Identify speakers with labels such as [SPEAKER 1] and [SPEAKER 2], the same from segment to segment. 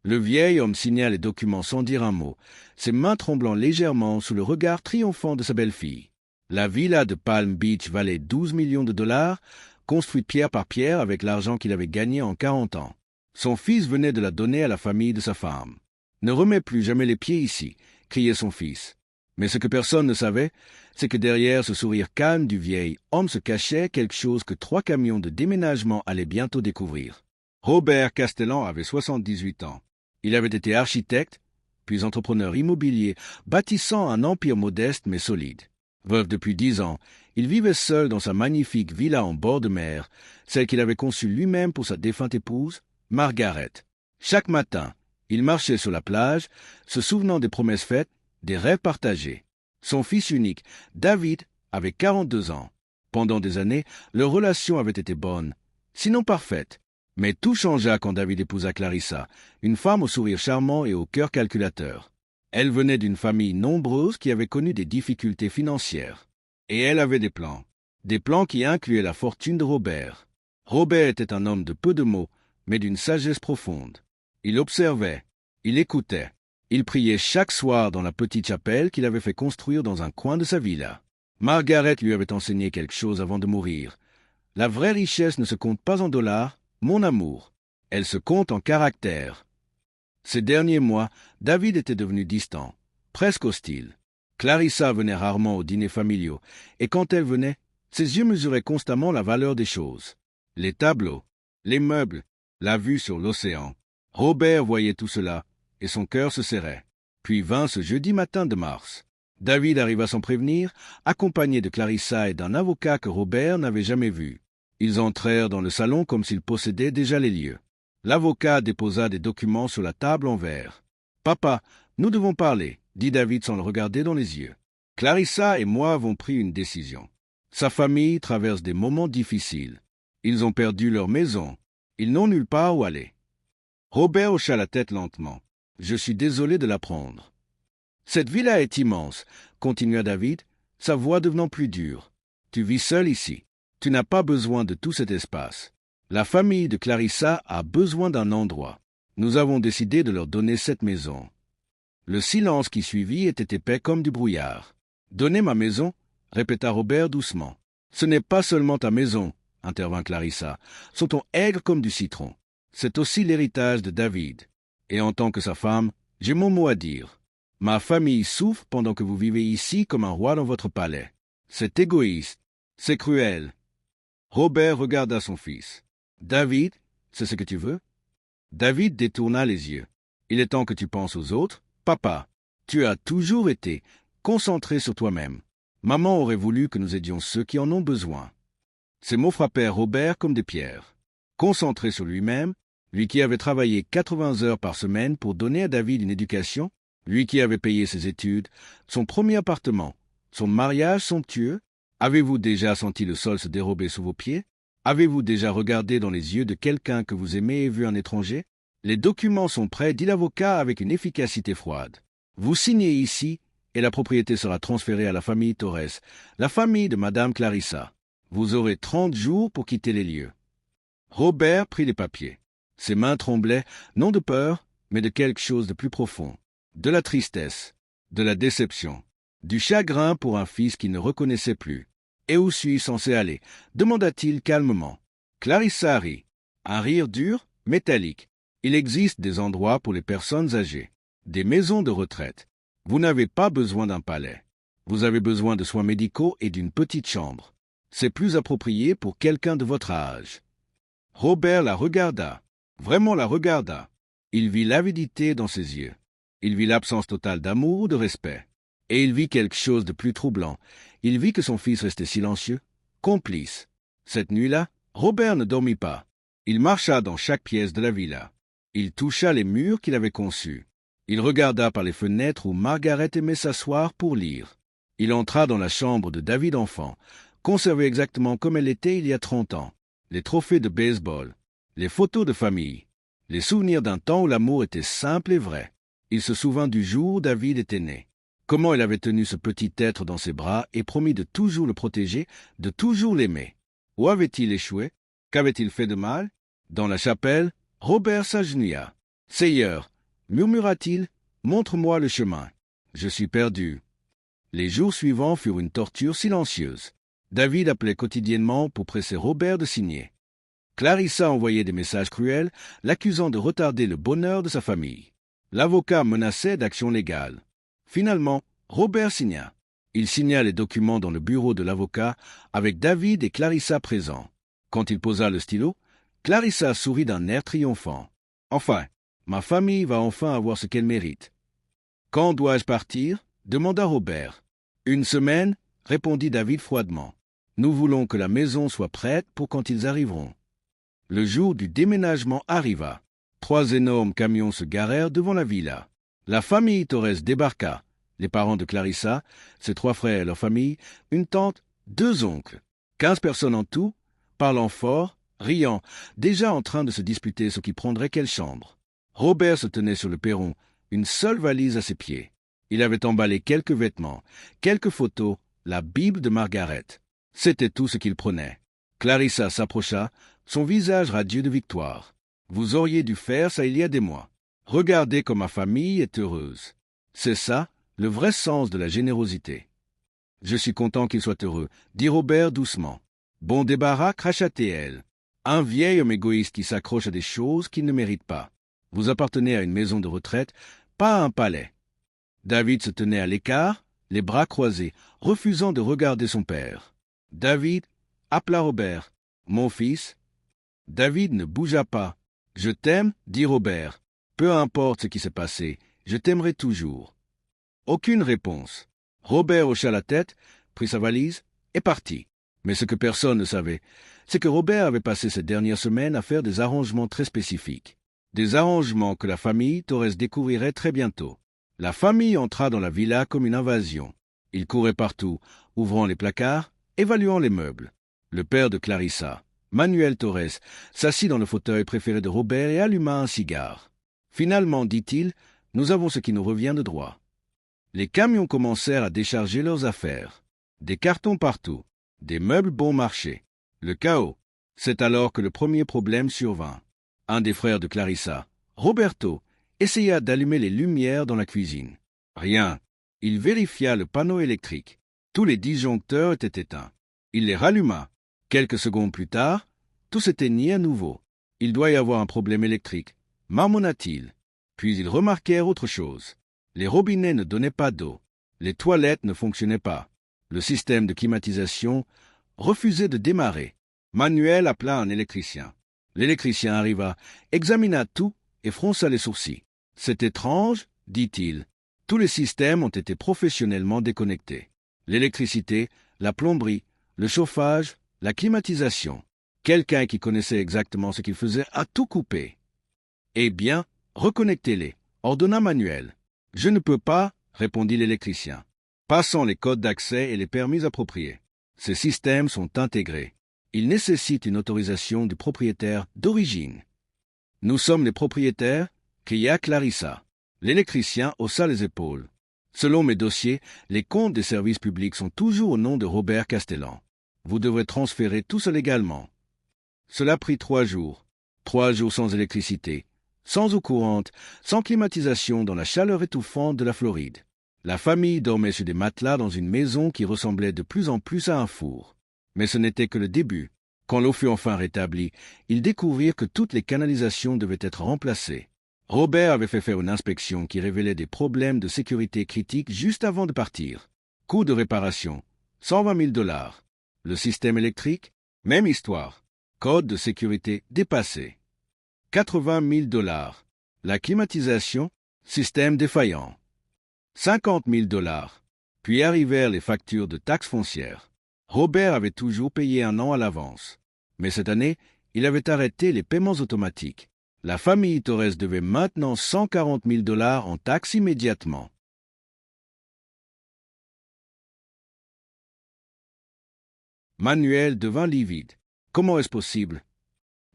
[SPEAKER 1] Le vieil homme signa les documents sans dire un mot, ses mains tremblant légèrement sous le regard triomphant de sa belle-fille. La villa de Palm Beach valait 12 millions de dollars, construite pierre par pierre avec l'argent qu'il avait gagné en 40 ans. Son fils venait de la donner à la famille de sa femme. « Ne remets plus jamais les pieds ici !» criait son fils. Mais ce que personne ne savait, c'est que derrière ce sourire calme du vieil homme se cachait quelque chose que 3 camions de déménagement allaient bientôt découvrir. Robert Castellan avait 78 ans. Il avait été architecte, puis entrepreneur immobilier, bâtissant un empire modeste mais solide. Veuf depuis 10 ans, il vivait seul dans sa magnifique villa en bord de mer, celle qu'il avait conçue lui-même pour sa défunte épouse, Margaret. Chaque matin, il marchait sur la plage, se souvenant des promesses faites, des rêves partagés. Son fils unique, David, avait 42 ans. Pendant des années, leur relation avait été bonne, sinon parfaite. Mais tout changea quand David épousa Clarissa, une femme au sourire charmant et au cœur calculateur. Elle venait d'une famille nombreuse qui avait connu des difficultés financières. Et elle avait des plans qui incluaient la fortune de Robert. Robert était un homme de peu de mots, mais d'une sagesse profonde. Il observait, il écoutait, il priait chaque soir dans la petite chapelle qu'il avait fait construire dans un coin de sa villa. Margaret lui avait enseigné quelque chose avant de mourir. La vraie richesse ne se compte pas en dollars, mon amour. Elle se compte en caractère. Ces derniers mois, David était devenu distant, presque hostile. Clarissa venait rarement aux dîners familiaux, et quand elle venait, ses yeux mesuraient constamment la valeur des choses. Les tableaux, les meubles, la vue sur l'océan. Robert voyait tout cela, et son cœur se serrait. Puis vint ce jeudi matin de mars. David arriva sans prévenir, accompagné de Clarissa et d'un avocat que Robert n'avait jamais vu. Ils entrèrent dans le salon comme s'ils possédaient déjà les lieux. L'avocat déposa des documents sur la table en verre. « Papa, nous devons parler, » dit David sans le regarder dans les yeux. « Clarissa et moi avons pris une décision. Sa famille traverse des moments difficiles. Ils ont perdu leur maison. Ils n'ont nulle part où aller. » Robert hocha la tête lentement. « Je suis désolé de l'apprendre. »« Cette villa est immense, » continua David, sa voix devenant plus dure. « Tu vis seul ici. Tu n'as pas besoin de tout cet espace. La famille de Clarissa a besoin d'un endroit. Nous avons décidé de leur donner cette maison. » Le silence qui suivit était épais comme du brouillard. « Donner ma maison ?» répéta Robert doucement. « Ce n'est pas seulement ta maison, » intervint Clarissa. « Sont ton aigre comme du citron. C'est aussi l'héritage de David. Et en tant que sa femme, j'ai mon mot à dire. Ma famille souffre pendant que vous vivez ici comme un roi dans votre palais. C'est égoïste. C'est cruel. » Robert regarda son fils. « David, c'est ce que tu veux ?» David détourna les yeux. « Il est temps que tu penses aux autres. Papa, tu as toujours été concentré sur toi-même. Maman aurait voulu que nous aidions ceux qui en ont besoin. » Ces mots frappèrent Robert comme des pierres. Concentré sur lui-même, lui qui avait travaillé 80 heures par semaine pour donner à David une éducation, lui qui avait payé ses études, son premier appartement, son mariage somptueux. Avez-vous déjà senti le sol se dérober sous vos pieds? Avez-vous déjà regardé dans les yeux de quelqu'un que vous aimez et vu un étranger? Les documents sont prêts, dit l'avocat avec une efficacité froide. Vous signez ici et la propriété sera transférée à la famille Torres, la famille de Madame Clarissa. Vous aurez 30 jours pour quitter les lieux. Robert prit les papiers. Ses mains tremblaient, non de peur, mais de quelque chose de plus profond. De la tristesse, de la déception, du chagrin pour un fils qui ne reconnaissait plus. « Et où suis-je censé aller » demanda-t-il calmement. Clarissa rit. Un rire dur, métallique. Il existe des endroits pour les personnes âgées, des maisons de retraite. Vous n'avez pas besoin d'un palais. Vous avez besoin de soins médicaux et d'une petite chambre. C'est plus approprié pour quelqu'un de votre âge. Robert la regarda, vraiment la regarda. Il vit l'avidité dans ses yeux. Il vit l'absence totale d'amour ou de respect. Et il vit quelque chose de plus troublant. Il vit que son fils restait silencieux, complice. Cette nuit-là, Robert ne dormit pas. Il marcha dans chaque pièce de la villa. Il toucha les murs qu'il avait conçus. Il regarda par les fenêtres où Margaret aimait s'asseoir pour lire. Il entra dans la chambre de David enfant, conservée exactement comme elle était il y a 30 ans. Les trophées de baseball, les photos de famille, les souvenirs d'un temps où l'amour était simple et vrai. Il se souvint du jour où David était né. Comment il avait tenu ce petit être dans ses bras et promis de toujours le protéger, de toujours l'aimer. Où avait-il échoué? Qu'avait-il fait de mal? Dans la chapelle, Robert s'agenouilla. « Seigneur, murmura-t-il, montre-moi le chemin. Je suis perdu. Les jours suivants furent une torture silencieuse. David appelait quotidiennement pour presser Robert de signer. Clarissa envoyait des messages cruels, l'accusant de retarder le bonheur de sa famille. L'avocat menaçait d'action légale. Finalement, Robert signa. Il signa les documents dans le bureau de l'avocat avec David et Clarissa présents. Quand il posa le stylo, Clarissa sourit d'un air triomphant. « Enfin, ma famille va enfin avoir ce qu'elle mérite. »« Quand dois-je partir ?» demanda Robert. « Une semaine, » répondit David froidement. « Nous voulons que la maison soit prête pour quand ils arriveront. » Le jour du déménagement arriva. 3 énormes camions se garèrent devant la villa. La famille Torres débarqua. Les parents de Clarissa, ses 3 frères et leur famille, une tante, 2 oncles. 15 personnes en tout, parlant fort, riant, déjà en train de se disputer ce qui prendrait quelle chambre. Robert se tenait sur le perron, une seule valise à ses pieds. Il avait emballé quelques vêtements, quelques photos, la Bible de Margaret. C'était tout ce qu'il prenait. Clarissa s'approcha, son visage radieux de victoire. « Vous auriez dû faire ça il y a des mois. Regardez comme ma famille est heureuse. C'est ça, le vrai sens de la générosité. »« Je suis content qu'il soit heureux, » dit Robert doucement. « Bon débarras, cracha-t-elle. Un vieil homme égoïste qui s'accroche à des choses qu'il ne mérite pas. Vous appartenez à une maison de retraite, pas à un palais. » David se tenait à l'écart, les bras croisés, refusant de regarder son père. David appela Robert. « Mon fils ?» David ne bougea pas. « Je t'aime, » dit Robert. « Peu importe ce qui s'est passé, je t'aimerai toujours. » Aucune réponse. Robert hocha la tête, prit sa valise et partit. Mais ce que personne ne savait, c'est que Robert avait passé ces dernières semaines à faire des arrangements très spécifiques. Des arrangements que la famille Torres découvrirait très bientôt. La famille entra dans la villa comme une invasion. Il courait partout, ouvrant les placards, évaluant les meubles. Le père de Clarissa, Manuel Torres, s'assit dans le fauteuil préféré de Robert et alluma un cigare. Finalement, dit-il, nous avons ce qui nous revient de droit. Les camions commencèrent à décharger leurs affaires. Des cartons partout, des meubles bon marché. Le chaos. C'est alors que le premier problème survint. Un des frères de Clarissa, Roberto, essaya d'allumer les lumières dans la cuisine. Rien. Il vérifia le panneau électrique. Tous les disjoncteurs étaient éteints. Il les ralluma. Quelques secondes plus tard, tout s'éteignit à nouveau. Il doit y avoir un problème électrique, marmonna-t-il. Puis ils remarquèrent autre chose. Les robinets ne donnaient pas d'eau. Les toilettes ne fonctionnaient pas. Le système de climatisation refusait de démarrer. Manuel appela un électricien. L'électricien arriva, examina tout et fronça les sourcils. « C'est étrange, » dit-il. « Tous les systèmes ont été professionnellement déconnectés. L'électricité, la plomberie, le chauffage, la climatisation. Quelqu'un qui connaissait exactement ce qu'il faisait a tout coupé. »« Eh bien, reconnectez-les, » ordonna Manuel. « Je ne peux pas, » répondit l'électricien. « Passons les codes d'accès et les permis appropriés. Ces systèmes sont intégrés. Ils nécessitent une autorisation du propriétaire d'origine. »« Nous sommes les propriétaires » cria Clarissa. L'électricien haussa les épaules. « Selon mes dossiers, les comptes des services publics sont toujours au nom de Robert Castellan. Vous devrez transférer tout ça légalement. » Cela prit 3 jours. 3 jours sans électricité, sans eau courante, sans climatisation dans la chaleur étouffante de la Floride. La famille dormait sur des matelas dans une maison qui ressemblait de plus en plus à un four. Mais ce n'était que le début. Quand l'eau fut enfin rétablie, ils découvrirent que toutes les canalisations devaient être remplacées. Robert avait fait faire une inspection qui révélait des problèmes de sécurité critiques juste avant de partir. Coût de réparation, 120 000 $. Le système électrique, même histoire. Code de sécurité dépassé. 80 000 $. La climatisation, système défaillant. 50 000 $. Puis arrivèrent les factures de taxes foncières. Robert avait toujours payé 1 an à l'avance. Mais cette année, il avait arrêté les paiements automatiques. La famille Torres devait maintenant 140 000 $ en taxes immédiatement. Manuel devint livide. Comment est-ce possible?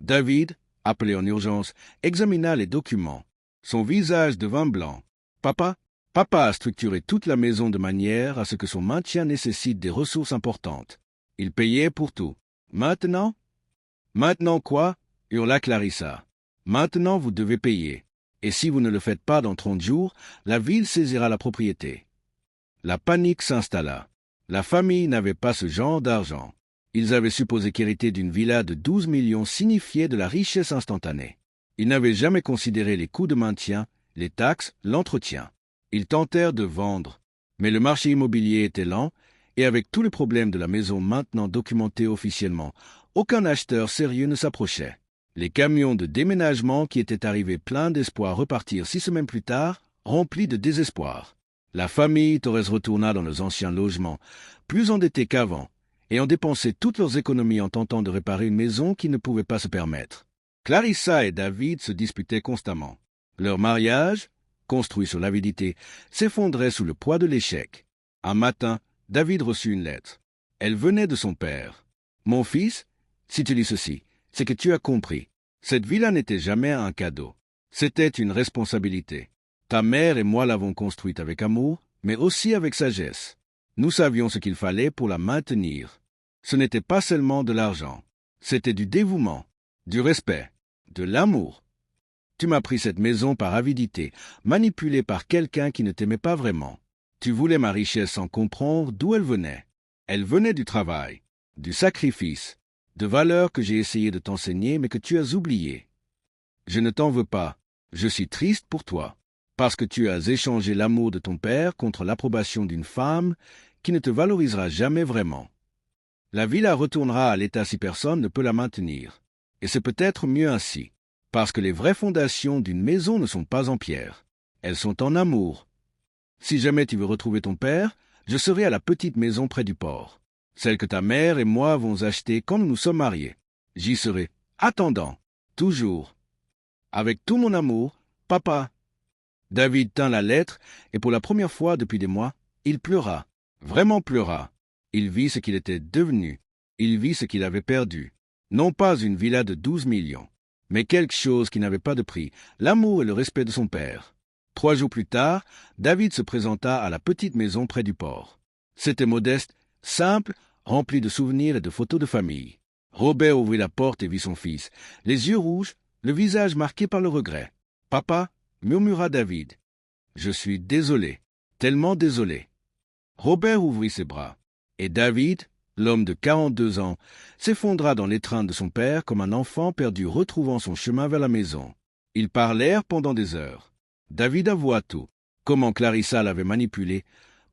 [SPEAKER 1] David, appelé en urgence, examina les documents. Son visage devint blanc. Papa a structuré toute la maison de manière à ce que son maintien nécessite des ressources importantes. Il payait pour tout. Maintenant? Maintenant quoi? Hurla Clarissa. Maintenant vous devez payer. Et si vous ne le faites pas dans 30 jours, la ville saisira la propriété. La panique s'installa. La famille n'avait pas ce genre d'argent. Ils avaient supposé qu'hériter d'une villa de 12 millions signifiait de la richesse instantanée. Ils n'avaient jamais considéré les coûts de maintien, les taxes, l'entretien. Ils tentèrent de vendre, mais le marché immobilier était lent, et avec tous les problèmes de la maison maintenant documentés officiellement, aucun acheteur sérieux ne s'approchait. Les camions de déménagement qui étaient arrivés pleins d'espoir repartirent 6 semaines plus tard, remplis de désespoir. La famille Torres retourna dans leurs anciens logements, plus endettés qu'avant, ayant dépensé toutes leurs économies en tentant de réparer une maison qu'ils ne pouvaient pas se permettre. Clarissa et David se disputaient constamment. Leur mariage, construit sur l'avidité, s'effondrait sous le poids de l'échec. Un matin, David reçut une lettre. Elle venait de son père. « Mon fils, si tu lis ceci, c'est que tu as compris. Cette villa n'était jamais un cadeau. C'était une responsabilité. Ta mère et moi l'avons construite avec amour, mais aussi avec sagesse. Nous savions ce qu'il fallait pour la maintenir. Ce n'était pas seulement de l'argent. C'était du dévouement, du respect, de l'amour. Tu m'as pris cette maison par avidité, manipulée par quelqu'un qui ne t'aimait pas vraiment. Tu voulais ma richesse sans comprendre d'où elle venait. Elle venait du travail, du sacrifice, de valeurs que j'ai essayé de t'enseigner mais que tu as oubliées. Je ne t'en veux pas. Je suis triste pour toi, parce que tu as échangé l'amour de ton père contre l'approbation d'une femme qui ne te valorisera jamais vraiment. La villa retournera à l'état si personne ne peut la maintenir. Et c'est peut-être mieux ainsi, parce que les vraies fondations d'une maison ne sont pas en pierre. Elles sont en amour. Si jamais tu veux retrouver ton père, je serai à la petite maison près du port, celle que ta mère et moi avons achetée quand nous nous sommes mariés. J'y serai, attendant, toujours. Avec tout mon amour, papa. » David tint la lettre, et pour la première fois depuis des mois, il pleura, vraiment pleura. Il vit ce qu'il était devenu, il vit ce qu'il avait perdu. Non pas une villa de 12 millions, mais quelque chose qui n'avait pas de prix, l'amour et le respect de son père. 3 jours plus tard, David se présenta à la petite maison près du port. C'était modeste, simple, rempli de souvenirs et de photos de famille. Robert ouvrit la porte et vit son fils, les yeux rouges, le visage marqué par le regret. « Papa, » murmura David, « je suis désolé, tellement désolé. » Robert ouvrit ses bras, et David, l'homme de 42 ans, s'effondra dans l'étreinte de son père comme un enfant perdu retrouvant son chemin vers la maison. Ils parlèrent pendant des heures. David avoua tout. Comment Clarissa l'avait manipulé,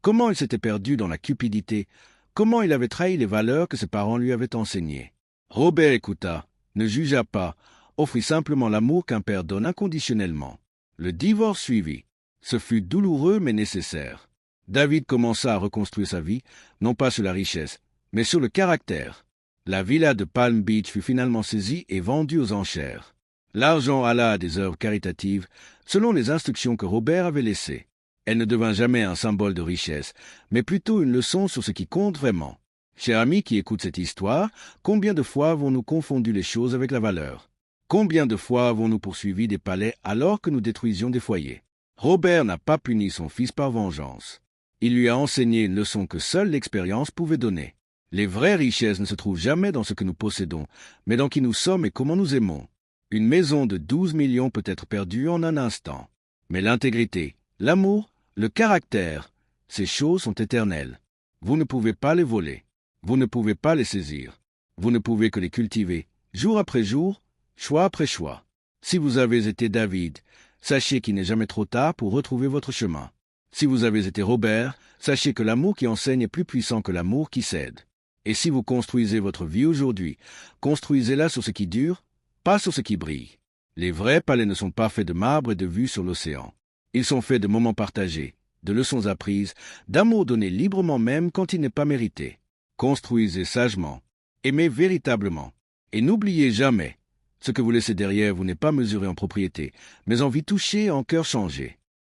[SPEAKER 1] comment il s'était perdu dans la cupidité, comment il avait trahi les valeurs que ses parents lui avaient enseignées. Robert écouta, ne jugea pas, offrit simplement l'amour qu'un père donne inconditionnellement. Le divorce suivit. Ce fut douloureux mais nécessaire. David commença à reconstruire sa vie, non pas sur la richesse, mais sur le caractère. La villa de Palm Beach fut finalement saisie et vendue aux enchères. L'argent alla à des œuvres caritatives, selon les instructions que Robert avait laissées. Elle ne devint jamais un symbole de richesse, mais plutôt une leçon sur ce qui compte vraiment. Chers amis qui écoutent cette histoire, combien de fois avons-nous confondu les choses avec la valeur? Combien de fois avons-nous poursuivi des palais alors que nous détruisions des foyers? Robert n'a pas puni son fils par vengeance. Il lui a enseigné une leçon que seule l'expérience pouvait donner. Les vraies richesses ne se trouvent jamais dans ce que nous possédons, mais dans qui nous sommes et comment nous aimons. Une maison de 12 millions peut être perdue en un instant. Mais l'intégrité, l'amour, le caractère, ces choses sont éternelles. Vous ne pouvez pas les voler. Vous ne pouvez pas les saisir. Vous ne pouvez que les cultiver, jour après jour, choix après choix. Si vous avez été David, sachez qu'il n'est jamais trop tard pour retrouver votre chemin. Si vous avez été Robert, sachez que l'amour qui enseigne est plus puissant que l'amour qui cède. Et si vous construisez votre vie aujourd'hui, construisez-la sur ce qui dure, pas sur ce qui brille. Les vrais palais ne sont pas faits de marbre et de vue sur l'océan. Ils sont faits de moments partagés, de leçons apprises, d'amour donné librement même quand il n'est pas mérité. Construisez sagement, aimez véritablement, et n'oubliez jamais, ce que vous laissez derrière vous n'est pas mesuré en propriété, mais en vie touchée et en cœur changé.